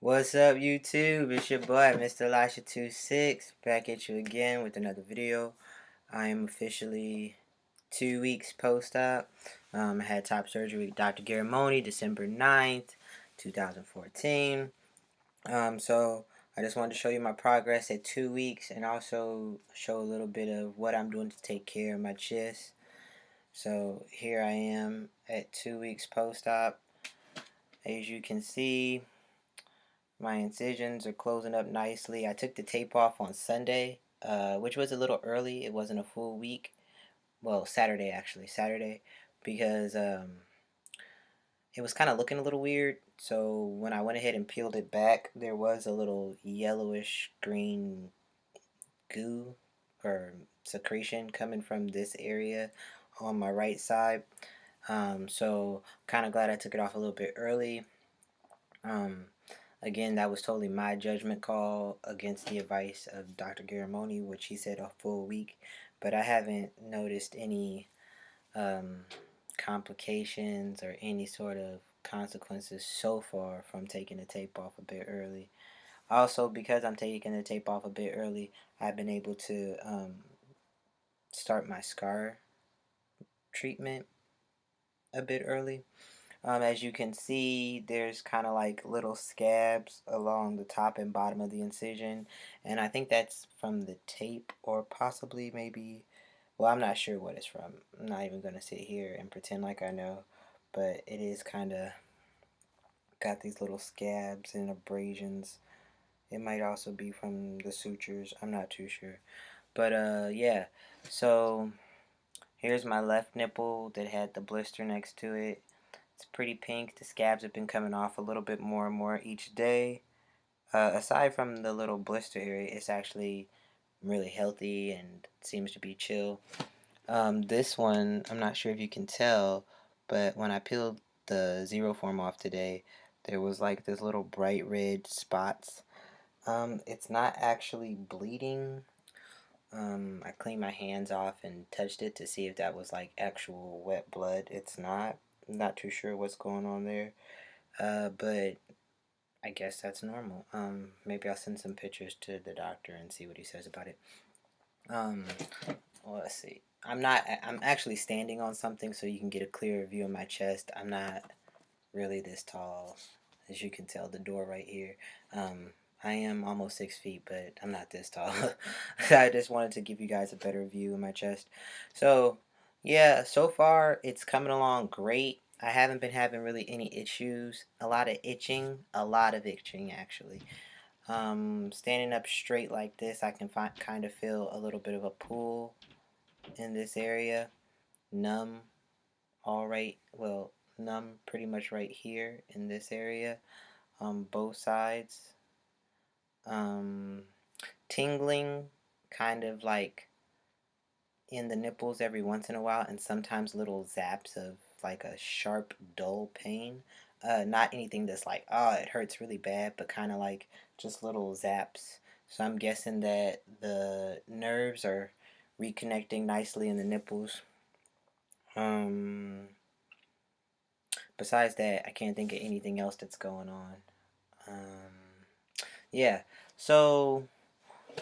What's up, YouTube? It's your boy, Mr. Elisha26, back at you again with another video. I am officially 2 weeks post-op. I had top surgery with Dr. MediHoney, December 9th, 2014. So I just wanted to show you my progress at 2 weeks and also show a little bit of what I'm doing to take care of my chest. So here I am at 2 weeks post-op. As you can see, my incisions are closing up nicely. I took the tape off on Sunday, which was a little early. It wasn't a full week. Well, Saturday actually, Saturday, because it was kind of looking a little weird. So when I went ahead and peeled it back, there was a little yellowish green goo or secretion coming from this area on my right side. So kind of glad I took it off a little bit early. Again, that was totally my judgment call against the advice of Dr. Garamoni, which he said a full week. But I haven't noticed any um, complications or any sort of consequences so far from taking the tape off a bit early. Also, because I'm taking the tape off a bit early, I've been able to start my scar treatment a bit early. As you can see, there's kind of like little scabs along the top and bottom of the incision, and I think that's from the tape or possibly maybe, well, I'm not sure what it's from. I'm not even going to sit here and pretend like I know, but it is kind of got these little scabs and abrasions. It might also be from the sutures. I'm not too sure. But yeah, so here's my left nipple that had the blister next to it. It's pretty pink. The scabs have been coming off a little bit more and more each day. Aside from the little blister area, it's actually really healthy and seems to be chill. This one, I'm not sure if you can tell, but when I peeled the zero form off today, there was like this little bright red spots. It's not actually bleeding. I cleaned my hands off and touched it to see if that was like actual wet blood. It's not. I'm not too sure what's going on there. But I guess that's normal. Maybe I'll send some pictures to the doctor and see what he says about it. Um, well, let's see. I'm actually standing on something so you can get a clearer view of my chest. I'm not really this tall, as you can tell, the door right here. I am almost 6 feet, but I'm not this tall. I just wanted to give you guys a better view of my chest. So, yeah, so far it's coming along great. I haven't been having really any issues. A lot of itching actually. Standing up straight like this, I can kind of feel a little bit of a pull in this area. Numb, all right. Well, numb pretty much right here in this area, both sides. Um, Tingling, kind of like in the nipples every once in a while, and sometimes little zaps of like a sharp, dull pain. Not anything that's like, oh, it hurts really bad, but kind of like just little zaps. So I'm guessing that the nerves are reconnecting nicely in the nipples. Um, Besides that, I can't think of anything else that's going on. Yeah, so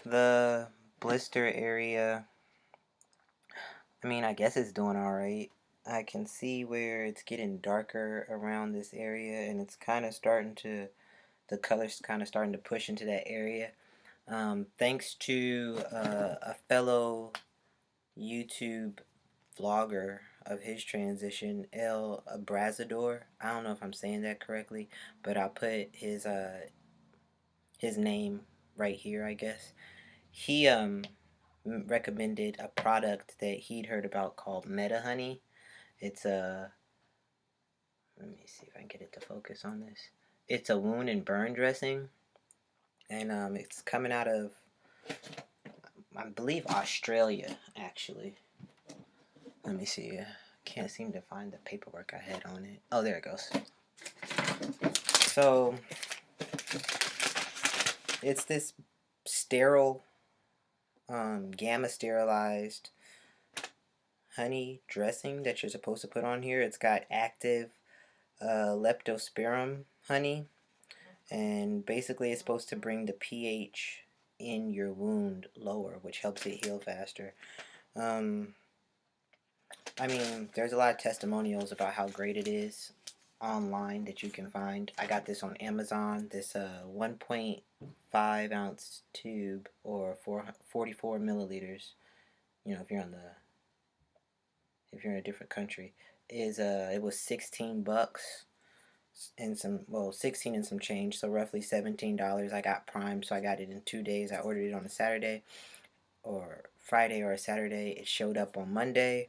the blister area, I mean, I guess it's doing alright. I can see where it's getting darker around this area, and it's kind of starting to, the color's kind of starting to push into that area. Thanks to a fellow YouTube vlogger of his transition, El Abrazador. I don't know if I'm saying that correctly, but I'll put his name right here, I guess. He recommended a product that he'd heard about called MediHoney. It's a, let me see if I can get it to focus on this. It's a wound and burn dressing, and it's coming out of, I believe, Australia actually. Let me see. Can't seem to find the paperwork I had on it. Oh, there it goes. So it's this sterile, gamma sterilized honey dressing that you're supposed to put on here. It's got active leptospirum honey, and basically it's supposed to bring the pH in your wound lower, which helps it heal faster. I mean, there's a lot of testimonials about how great it is online that you can find. I got this on Amazon. This 1.5 ounce tube, or 44 milliliters. You know, if you're in a different country, is it was $16 and some, well, 16 and some change, so roughly $17. I got Prime, so I got it in 2 days. I ordered it on a Saturday or Friday or a Saturday. It showed up on Monday.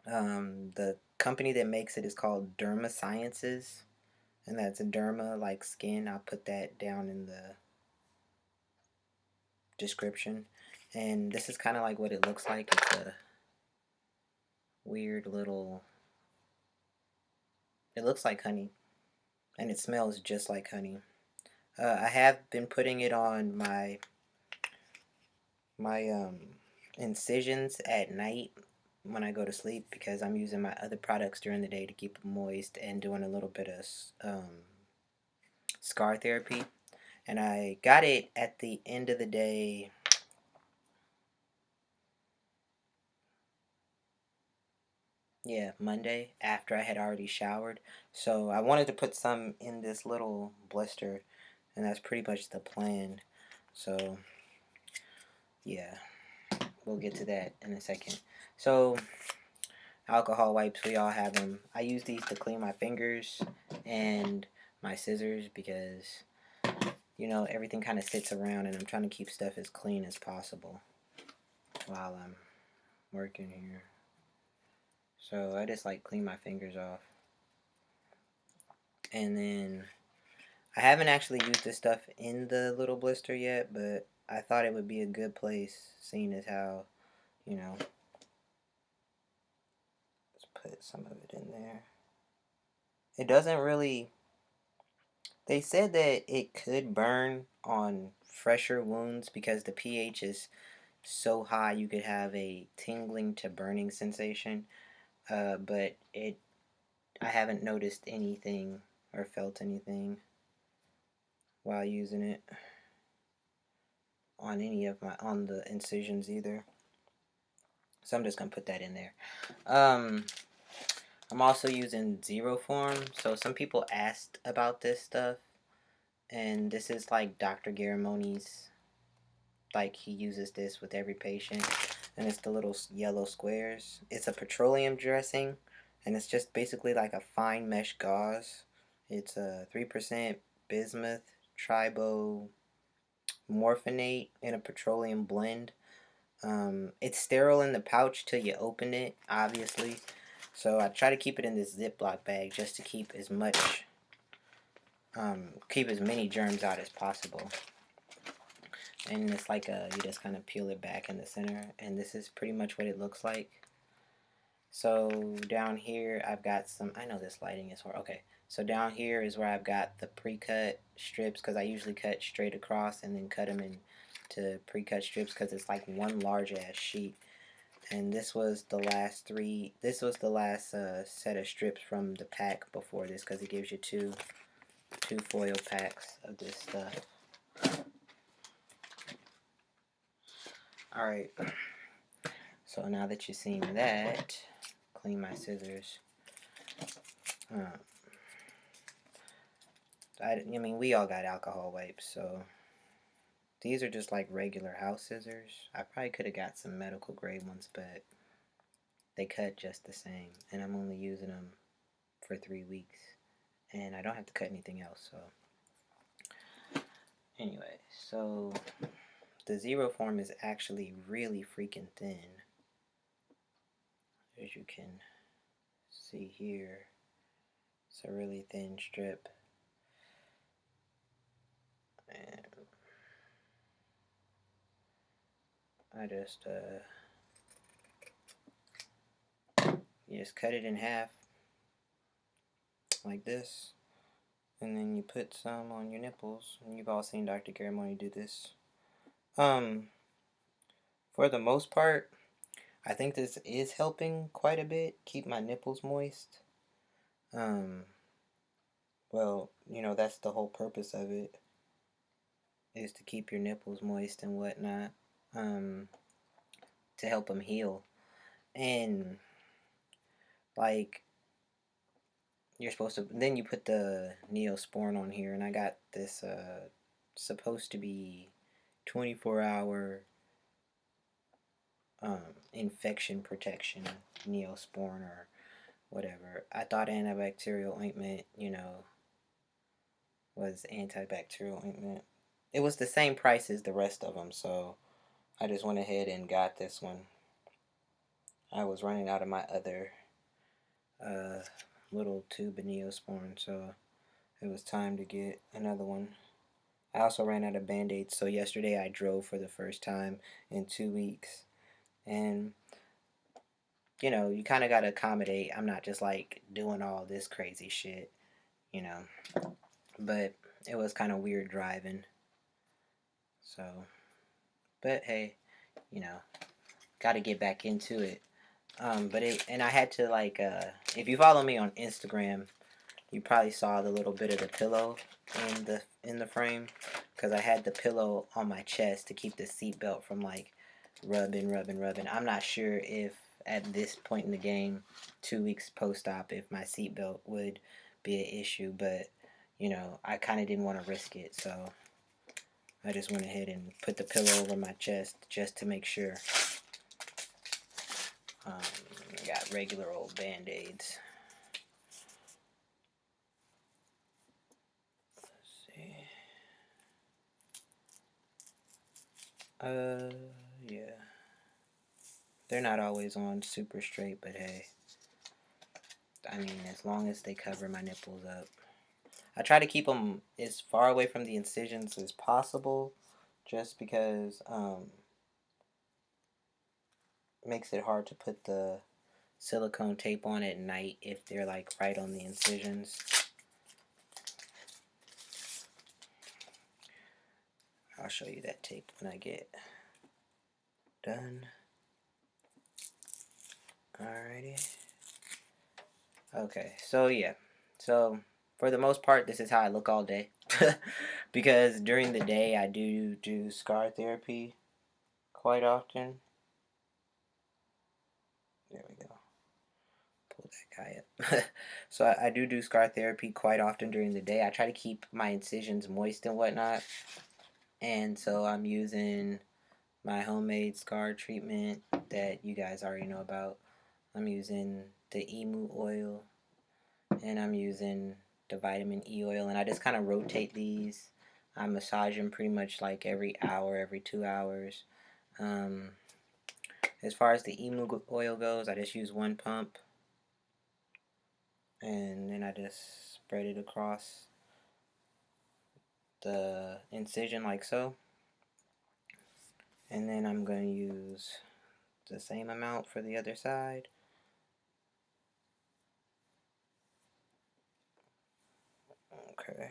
The company that makes it is called Derma Sciences, and that's a Derma like skin. I'll put that down in the description. And this is kind of like what it looks like. It's a weird little. It looks like honey, and it smells just like honey. I have been putting it on my incisions at night when I go to sleep, because I'm using my other products during the day to keep them moist and doing a little bit of scar therapy. And I got it at the end of the day. Yeah, Monday, after I had already showered. So I wanted to put some in this little blister, and that's pretty much the plan. So yeah, we'll get to that in a second. So alcohol wipes, we all have them. I use these to clean my fingers and my scissors, because you know everything kind of sits around, and I'm trying to keep stuff as clean as possible while I'm working here. So I just like clean my fingers off. And then I haven't actually used this stuff in the little blister yet, but I thought it would be a good place, seeing as how, you know, let's put some of it in there. It doesn't really, they said that it could burn on fresher wounds because the pH is so high you could have a tingling to burning sensation. But I haven't noticed anything or felt anything while using it on any of on the incisions either. So I'm just gonna put that in there. I'm also using Zero Form. So some people asked about this stuff, and this is like Dr. Garamoni's. Like, he uses this with every patient, and it's the little yellow squares. It's a petroleum dressing, and it's just basically like a fine mesh gauze. It's a 3% bismuth tribomorphinate in a petroleum blend. It's sterile in the pouch till you open it, obviously. So I try to keep it in this Ziploc bag just to keep as many germs out as possible. And it's like you just kind of peel it back in the center, and this is pretty much what it looks like. So down here I've got some, I know this lighting is horrible. Okay, so down here is where I've got the pre-cut strips, because I usually cut straight across and then cut them into pre-cut strips, because it's like one large ass sheet. And this was the last set of strips from the pack before this, because it gives you two foil packs of this stuff. Alright, so now that you've seen that, clean my scissors. I mean, we all got alcohol wipes, so these are just like regular house scissors. I probably could have got some medical grade ones, but they cut just the same, and I'm only using them for 3 weeks, and I don't have to cut anything else. So anyway, so the Zero Form is actually really freaking thin, as you can see here. It's a really thin strip, and I just you just cut it in half like this, and then you put some on your nipples. And you've all seen Dr. Garamoni do this. For the most part, I think this is helping quite a bit keep my nipples moist. Well, that's the whole purpose of it, is to keep your nipples moist and whatnot, um, to help them heal. And like you're supposed to, then you put the Neosporin on here, and I got this supposed to be 24-hour infection protection Neosporin or whatever. I thought antibacterial ointment, was antibacterial ointment. It was the same price as the rest of them, so I just went ahead and got this one. I was running out of my other uh, little tube of Neosporin, so it was time to get another one. I also ran out of band-aids, so yesterday I drove for the first time in 2 weeks. And, you kind of got to accommodate. I'm not just like doing all this crazy shit, you know. But it was kind of weird driving. So, but hey, you know, got to get back into it. And I had to like, if you follow me on Instagram, you probably saw the little bit of the pillow in the frame, because I had the pillow on my chest to keep the seatbelt from like rubbing. I'm not sure if at this point in the game, 2 weeks post-op, if my seatbelt would be an issue, but I kind of didn't want to risk it, so I just went ahead and put the pillow over my chest just to make sure. I got regular old band-aids. Yeah. They're not always on super straight, but hey. I mean, as long as they cover my nipples up. I try to keep them as far away from the incisions as possible, just because it makes it hard to put the silicone tape on at night if they're like right on the incisions. I'll show you that tape when I get done. Alrighty. Okay, so yeah. So for the most part, this is how I look all day. Because during the day, I do scar therapy quite often. There we go. Pull that guy up. So I do scar therapy quite often during the day. I try to keep my incisions moist and whatnot. And so I'm using my homemade scar treatment that you guys already know about. I'm using the emu oil, and I'm using the vitamin E oil, and I just kind of rotate these. I massage them pretty much like every hour, every 2 hours. Um, as far as the emu oil goes, I just use one pump, and then I just spread it across the incision like so. And then I'm going to use the same amount for the other side. Okay.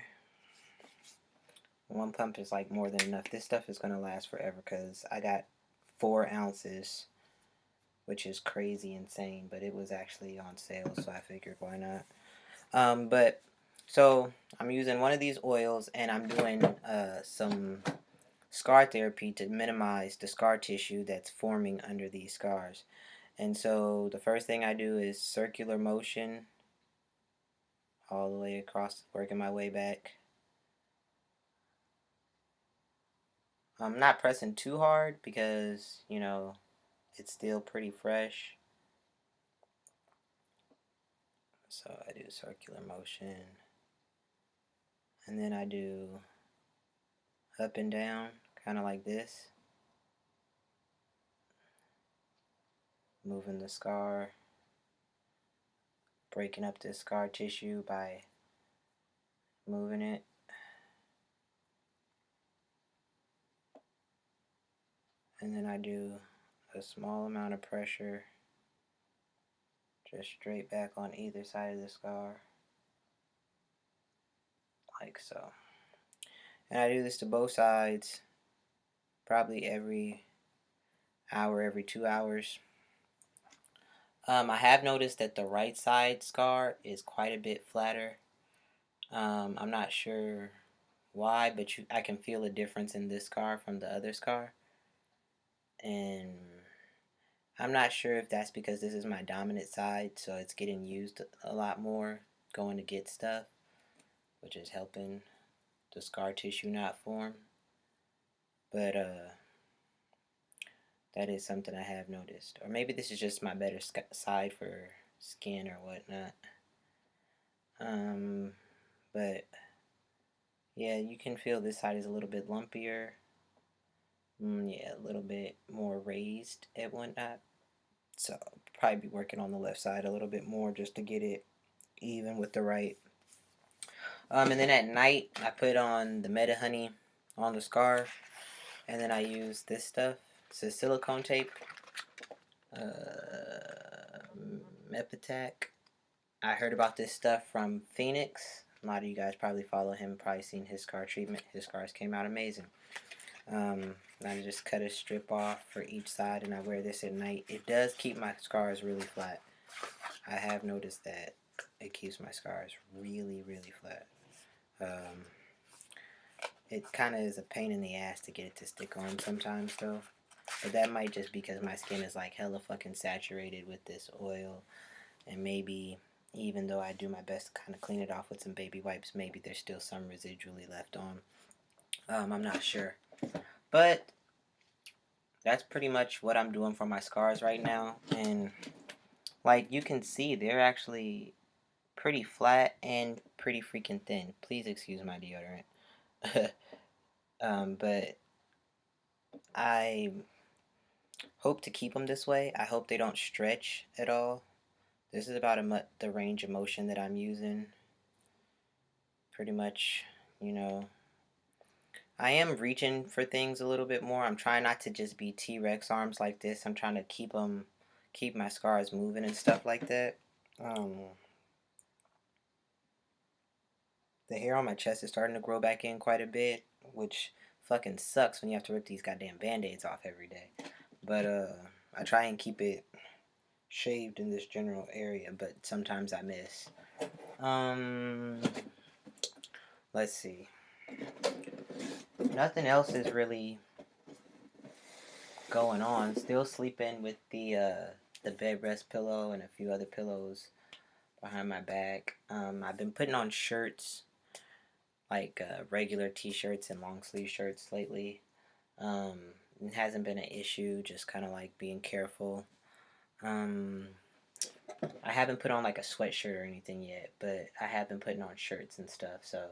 One pump is like more than enough. This stuff is going to last forever because I got 4 ounces, which is crazy insane, but it was actually on sale, so I figured why not. But so I'm using one of these oils, and I'm doing some scar therapy to minimize the scar tissue that's forming under these scars. And so the first thing I do is circular motion all the way across, working my way back. I'm not pressing too hard because, it's still pretty fresh. So I do circular motion. And then I do up and down, kind of like this. Moving the scar. Breaking up this scar tissue by moving it. And then I do a small amount of pressure just straight back on either side of the scar, like so. And I do this to both sides probably every hour, every 2 hours. I have noticed that the right side scar is quite a bit flatter. I'm not sure why, but I can feel a difference in this scar from the other scar. And I'm not sure if that's because this is my dominant side, so it's getting used a lot more, going to get stuff, which is helping the scar tissue not form. But that is something I have noticed. Or maybe this is just my better side for skin or whatnot. Um, but yeah, you can feel this side is a little bit lumpier. Yeah, a little bit more raised and whatnot. So I'll probably be working on the left side a little bit more just to get it even with the right. And then at night, I put on the MediHoney on the scar, and then I use this stuff. It's a silicone tape. Mepitac. I heard about this stuff from Phoenix. A lot of you guys probably follow him, probably seen his scar treatment. His scars came out amazing. I just cut a strip off for each side, and I wear this at night. It does keep my scars really flat. I have noticed that it keeps my scars really, really flat. It kind of is a pain in the ass to get it to stick on sometimes, though. But that might just because my skin is like hella fucking saturated with this oil, and maybe even though I do my best to kind of clean it off with some baby wipes, maybe there's still some residually left on. I'm not sure. But that's pretty much what I'm doing for my scars right now. And like you can see, they're actually pretty flat and pretty freaking thin. Please excuse my deodorant. But I hope to keep them this way. I hope they don't stretch at all. This is about the range of motion that I'm using. Pretty much, you know. I am reaching for things a little bit more. I'm trying not to just be T-Rex arms like this. I'm trying to keep my scars moving and stuff like that. The hair on my chest is starting to grow back in quite a bit, which fucking sucks when you have to rip these goddamn band-aids off every day. But I try and keep it shaved in this general area, but sometimes I miss. Let's see. Nothing else is really going on. Still sleeping with the bed rest pillow and a few other pillows behind my back. I've been putting on shirts, like regular t-shirts and long sleeve shirts lately. It hasn't been an issue, just kind of like being careful. I haven't put on like a sweatshirt or anything yet, but I have been putting on shirts and stuff, so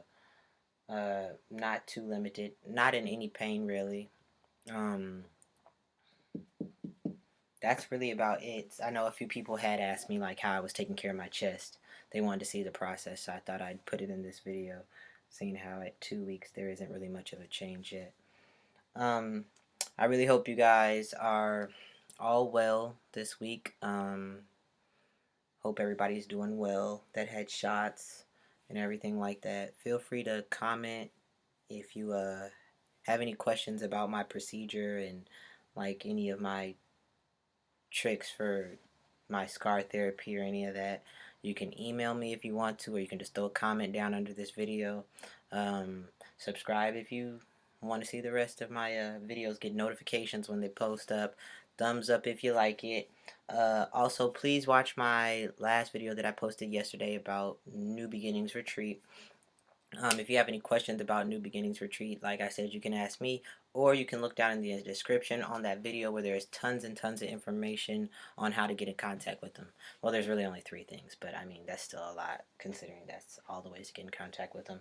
not too limited, not in any pain really. That's really about it. I know a few people had asked me like how I was taking care of my chest. They wanted to see the process, so I thought I'd put it in this video, seeing how at 2 weeks there isn't really much of a change yet. I really hope you guys are all well this week. Hope everybody's doing well that had shots and everything like that. Feel free to comment if you have any questions about my procedure and like any of my tricks for my scar therapy or any of that. You can email me if you want to, or you can just throw a comment down under this video. Subscribe if you want to see the rest of my videos, get notifications when they post up. Thumbs up if you like it. Also, please watch my last video that I posted yesterday about New Beginnings Retreat. If you have any questions about New Beginnings Retreat, like I said, you can ask me, or you can look down in the description on that video where there's tons and tons of information on how to get in contact with them. Well, there's really only 3 things, but I mean, that's still a lot considering that's all the ways to get in contact with them.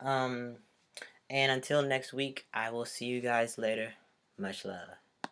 And until next week, I will see you guys later. Much love.